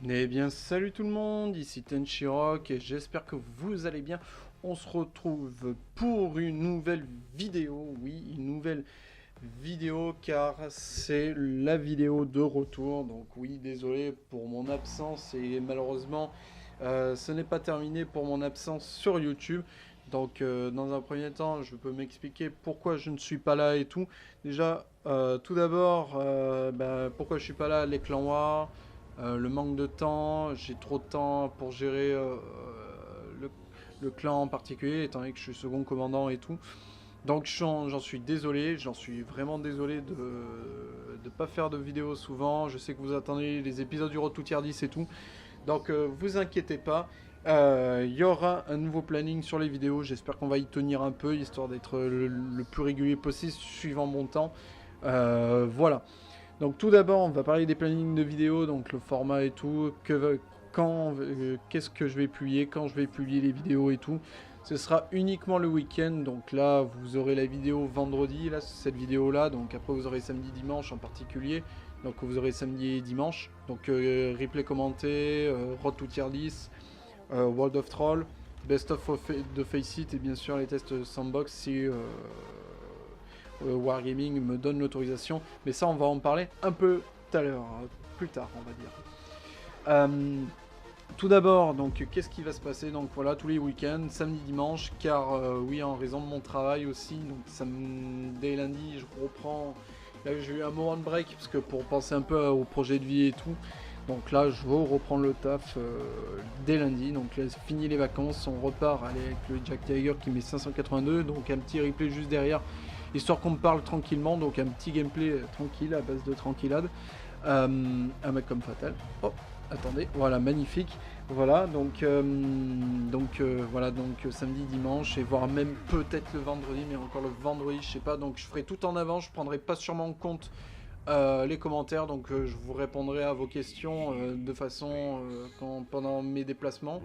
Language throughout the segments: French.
Eh bien, salut tout le monde, ici Tenchirock et j'espère que vous allez bien. On se retrouve pour une nouvelle vidéo, oui, une nouvelle vidéo car c'est la vidéo de retour. Donc oui, désolé pour mon absence et malheureusement, ce n'est pas terminé pour mon absence sur YouTube. Donc dans un premier temps, je peux m'expliquer pourquoi je ne suis pas là et tout. Déjà, tout d'abord, pourquoi je suis pas là, les clans War. Le manque de temps, j'ai trop de temps pour gérer le, le clan en particulier, étant donné que je suis second commandant et tout. Donc j'en suis désolé, j'en suis vraiment désolé de ne pas faire de vidéos souvent. Je sais que vous attendez les épisodes du Road to Tier 10 et tout. Donc vous inquiétez pas, il y aura un nouveau planning sur les vidéos. J'espère qu'on va y tenir un peu, histoire d'être le plus régulier possible, suivant mon temps. Voilà. Donc tout d'abord, on va parler des plannings de vidéos, donc le format et tout, qu'est-ce que je vais publier, quand je vais publier les vidéos et tout. Ce sera uniquement le week-end, donc là vous aurez la vidéo vendredi, là cette vidéo là, donc après vous aurez samedi, dimanche en particulier, donc vous aurez samedi et dimanche, donc replay commenté, Road to Tier 10, World of Troll, Best of de Face It et bien sûr les tests sandbox si Wargaming me donne l'autorisation. Mais ça, on va en parler un peu tout à l'heure, plus tard, on va dire. Tout d'abord, donc, qu'est-ce qui va se passer? Donc voilà, tous les week-ends, samedi, dimanche, car oui, en raison de mon travail aussi, donc dès lundi, je reprends. Là, j'ai eu un moment de break parce que pour penser un peu au projet de vie et tout. Donc là, je vais reprendre le taf dès lundi. Donc là, c'est fini les vacances, on repart allez, avec le Jack Tiger qui met 582. Donc un petit replay juste derrière, histoire qu'on me parle tranquillement. Donc un petit gameplay tranquille à base de tranquillade. Un mec comme Fatal. Oh, attendez, voilà, magnifique. Voilà, voilà, donc samedi, dimanche, et voire même peut-être le vendredi, mais encore le vendredi, je sais pas. Donc je ferai tout en avant, je prendrai pas sûrement en compte les commentaires, donc je vous répondrai à vos questions de façon pendant mes déplacements,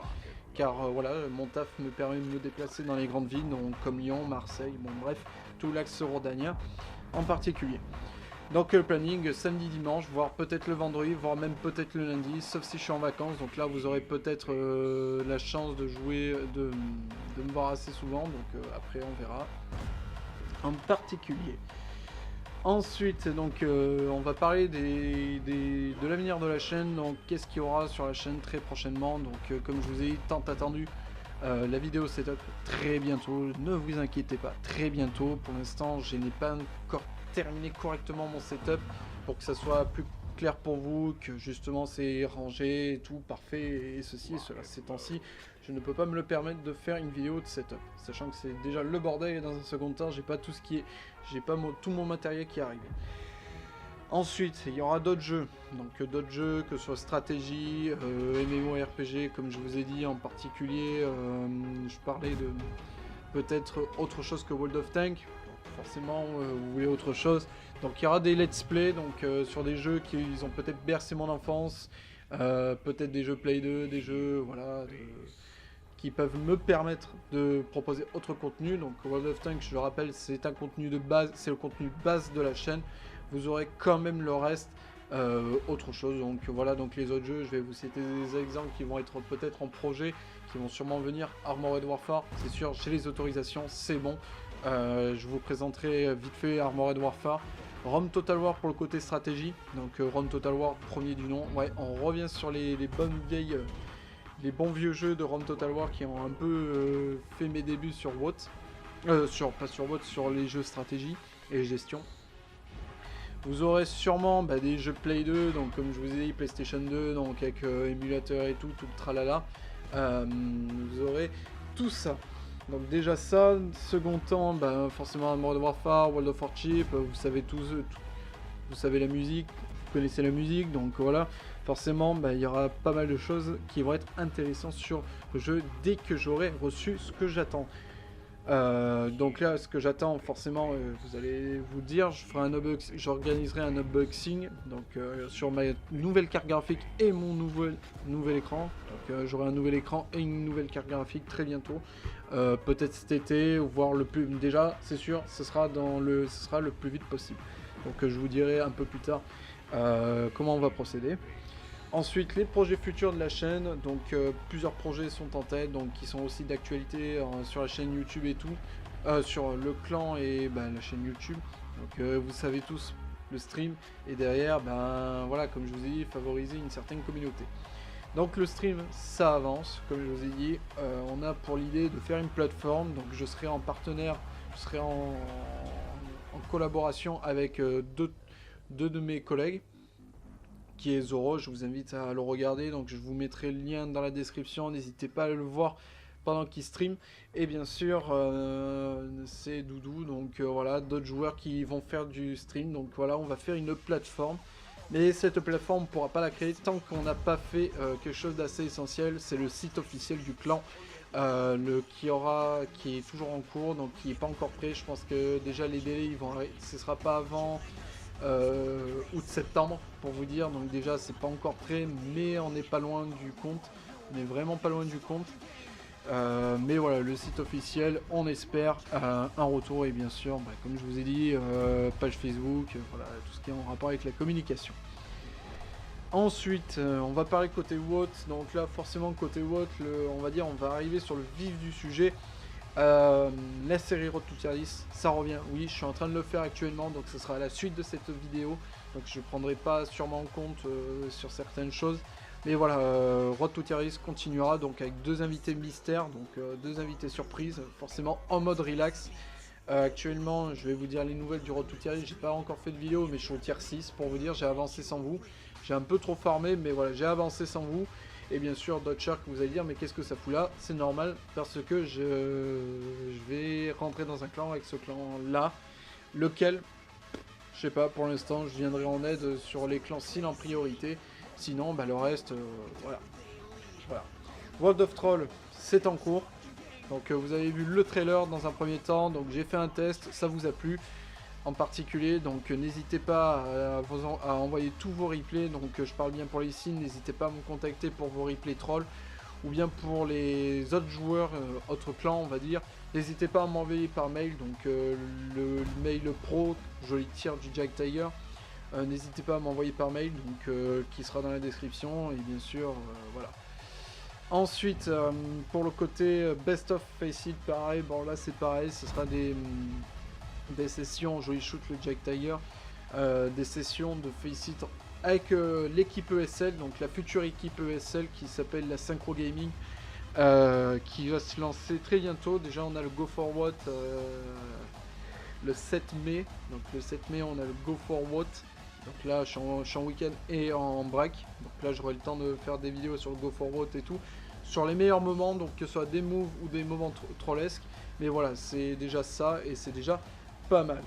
car voilà, mon taf me permet de me déplacer dans les grandes villes, donc comme Lyon, Marseille, bon bref, tout l'axe rhodanien en particulier. Donc le planning samedi, dimanche, voire peut-être le vendredi, voire même peut-être le lundi, sauf si je suis en vacances. Donc là, vous aurez peut-être la chance de jouer, de me voir assez souvent. Donc après, on verra. En particulier. Ensuite, donc, on va parler de l'avenir de la chaîne. Donc, qu'est-ce qu'il y aura sur la chaîne très prochainement. Donc, comme je vous ai dit, tant attendu, la vidéo setup très bientôt. Ne vous inquiétez pas, très bientôt. Pour l'instant, je n'ai pas encore terminé correctement mon setup pour que ça soit plus clair pour vous, que justement c'est rangé et tout, parfait, et ceci et cela. Ces temps-ci, je ne peux pas me le permettre de faire une vidéo de setup, sachant que c'est déjà le bordel et dans un second temps, j'ai pas tout ce qui est, j'ai pas tout mon matériel qui arrive. Ensuite, il y aura d'autres jeux, donc d'autres jeux que ce soit stratégie, MMORPG, comme je vous ai dit en particulier, je parlais de peut-être autre chose que World of Tanks. Forcément, vous voulez autre chose. Donc il y aura des let's play donc, sur des jeux qui ils ont peut-être bercé mon enfance, peut-être des jeux Play 2, des jeux voilà, qui peuvent me permettre de proposer autre contenu. Donc World of Tanks, je le rappelle, c'est un contenu de base, c'est le contenu base de la chaîne. Vous aurez quand même le reste, autre chose. Donc voilà, donc les autres jeux, je vais vous citer des exemples qui vont être peut-être en projet, qui vont sûrement venir. Armored Warfare, c'est sûr, j'ai les autorisations, c'est bon. Je vous présenterai vite fait Armored Warfare. Rome Total War pour le côté stratégie. Donc Rome Total War, premier du nom. Ouais, on revient sur les bonnes vieilles, les bons vieux jeux de Rome Total War qui ont un peu fait mes débuts sur WOT. Pas sur WOT, sur les jeux stratégie et gestion. Vous aurez sûrement des jeux Play 2, donc comme je vous ai dit, PlayStation 2, donc avec émulateur et tout le tralala. Vous aurez tout ça. Donc déjà ça, second temps, forcément Armored Warfare, World of Warship, vous savez tous, vous savez la musique, vous connaissez la musique, donc voilà. Forcément, il y aura pas mal de choses qui vont être intéressantes sur le jeu dès que j'aurai reçu ce que j'attends. Donc là, ce que j'attends, forcément, vous allez vous dire, j'organiserai un unboxing donc, sur ma nouvelle carte graphique et mon nouvel écran. Donc j'aurai un nouvel écran et une nouvelle carte graphique très bientôt. Peut-être cet été, voire le plus... Déjà, c'est sûr, ce sera le plus vite possible. Donc je vous dirai un peu plus tard comment on va procéder. Ensuite, les projets futurs de la chaîne, donc plusieurs projets sont en tête, donc qui sont aussi d'actualité sur la chaîne YouTube et tout, sur le clan et la chaîne YouTube. Donc vous savez tous le stream et derrière, voilà, comme je vous ai dit, favoriser une certaine communauté. Donc le stream, ça avance, comme je vous ai dit. On a pour l'idée de faire une plateforme, donc je serai en partenaire, je serai en collaboration avec deux de mes collègues, qui est Zoro. Je vous invite à le regarder, donc je vous mettrai le lien dans la description, n'hésitez pas à le voir pendant qu'il stream. Et bien sûr, c'est Doudou, donc voilà, d'autres joueurs qui vont faire du stream. Donc voilà, on va faire une plateforme. Mais cette plateforme, on ne pourra pas la créer tant qu'on n'a pas fait quelque chose d'assez essentiel. C'est le site officiel du clan, qui est toujours en cours, donc qui n'est pas encore prêt. Je pense que déjà les délais, ce ne sera pas avant août-septembre pour vous dire. Donc déjà, c'est pas encore prêt, mais on n'est pas loin du compte. On est vraiment pas loin du compte. Mais voilà, le site officiel, on espère un retour et bien sûr, comme je vous ai dit, page Facebook, voilà, tout ce qui est en rapport avec la communication. Ensuite, on va parler côté WOT. Donc là, forcément, côté WOT, on va dire, on va arriver sur le vif du sujet. La série Road to Tier 10, ça revient. Oui, je suis en train de le faire actuellement, donc ce sera la suite de cette vidéo. Donc je prendrai pas sûrement en compte sur certaines choses. Mais voilà, Road to Tier 10 continuera donc avec deux invités mystères, donc deux invités surprises, forcément en mode relax. Actuellement, je vais vous dire les nouvelles du Road to Tier 10. J'ai pas encore fait de vidéo, mais je suis au tier 6 pour vous dire, j'ai avancé sans vous. J'ai un peu trop farmé, mais voilà, j'ai avancé sans vous. Et bien sûr, Dodger, que vous allez dire, mais qu'est-ce que ça fout là? C'est normal, parce que je vais rentrer dans un clan avec ce clan-là, lequel, je sais pas, pour l'instant, je viendrai en aide sur les clans s'il en priorité. Sinon, le reste, voilà. World of Troll, c'est en cours. Donc vous avez vu le trailer dans un premier temps, donc j'ai fait un test, ça vous a plu en particulier, donc n'hésitez pas à envoyer tous vos replays, donc je parle bien pour les signes, n'hésitez pas à me contacter pour vos replays troll, ou bien pour les autres joueurs, autres clans on va dire, n'hésitez pas à m'envoyer par mail, donc le mail pro, joli tir du Jack Tiger, n'hésitez pas à m'envoyer par mail, donc qui sera dans la description, et bien sûr, voilà. Ensuite, pour le côté Best of Face It, pareil, bon là c'est pareil, ce sera des sessions, Joli Shoot le Jack Tiger, des sessions de Face It avec l'équipe ESL, donc la future équipe ESL qui s'appelle la Synchro Gaming, qui va se lancer très bientôt. Déjà on a le Go For What le 7 mai, donc le 7 mai on a le Go For What. Donc là je suis en week-end et en break, donc là j'aurai le temps de faire des vidéos sur le Go For What et tout, sur les meilleurs moments, donc que ce soit des moves ou des moments trollesques, mais voilà, c'est déjà ça et c'est déjà pas mal.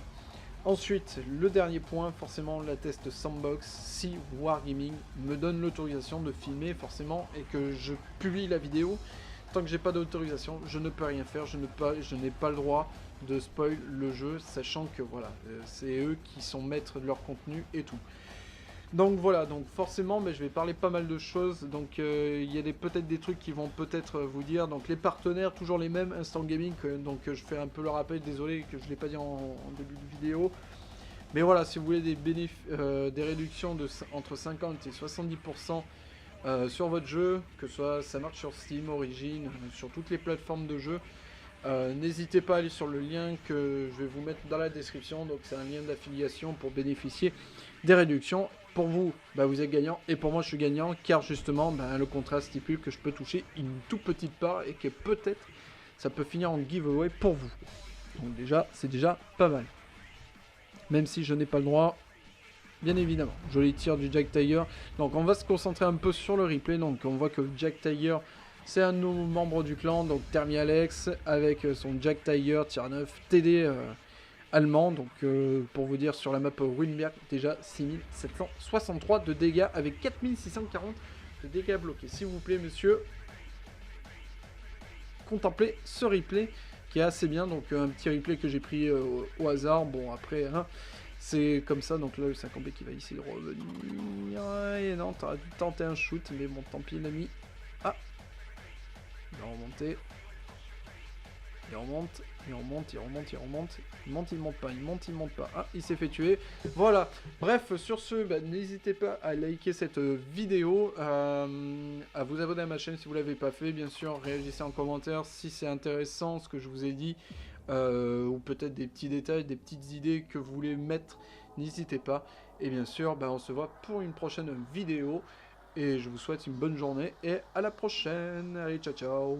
Ensuite, le dernier point, forcément la test sandbox, si Wargaming me donne l'autorisation de filmer forcément et que je publie la vidéo, tant que j'ai pas d'autorisation, je ne peux rien faire, je n'ai pas le droit de spoil le jeu, sachant que voilà, c'est eux qui sont maîtres de leur contenu et tout. Donc voilà, donc forcément je vais parler pas mal de choses, donc il y a peut-être des trucs qui vont peut-être vous dire, donc les partenaires toujours les mêmes, Instant Gaming, donc je fais un peu le rappel, désolé que je ne l'ai pas dit en début de vidéo, mais voilà, si vous voulez des réductions de entre 50 et 70% sur votre jeu, que ce soit ça marche sur Steam, Origin, sur toutes les plateformes de jeu, n'hésitez pas à aller sur le lien que je vais vous mettre dans la description, donc c'est un lien d'affiliation pour bénéficier des réductions. Pour vous, vous êtes gagnant, et pour moi je suis gagnant, car justement le contrat stipule que je peux toucher une toute petite part et que peut-être ça peut finir en giveaway pour vous. Donc déjà, c'est déjà pas mal. Même si je n'ai pas le droit, bien évidemment. Joli tir du Jack Tiger. Donc on va se concentrer un peu sur le replay. Donc on voit que Jack Tiger, c'est un de nos membres du clan, donc Thermi Alex, avec son Jack Tiger, tier 9, TD allemand, donc pour vous dire sur la map Wilmberg, déjà 6763 de dégâts avec 4640 de dégâts bloqués. S'il vous plaît monsieur, contemplez ce replay qui est assez bien, donc un petit replay que j'ai pris au hasard, bon après hein, c'est comme ça, donc là le 50B qui va essayer de revenir, et non, t'aurais dû tenter un shoot, mais bon tant pis l'ami. Ah, il va remonter. Il remonte, il remonte, il remonte, il remonte. Il monte, il monte pas, il monte, il monte pas. Ah, il s'est fait tuer. Voilà. Bref, sur ce, bah, n'hésitez pas à liker cette vidéo, à vous abonner à ma chaîne si vous l'avez pas fait. Bien sûr, réagissez en commentaire si c'est intéressant ce que je vous ai dit, ou peut-être des petits détails, des petites idées que vous voulez mettre. N'hésitez pas. Et bien sûr, bah, on se voit pour une prochaine vidéo. Et je vous souhaite une bonne journée et à la prochaine. Allez, ciao, ciao.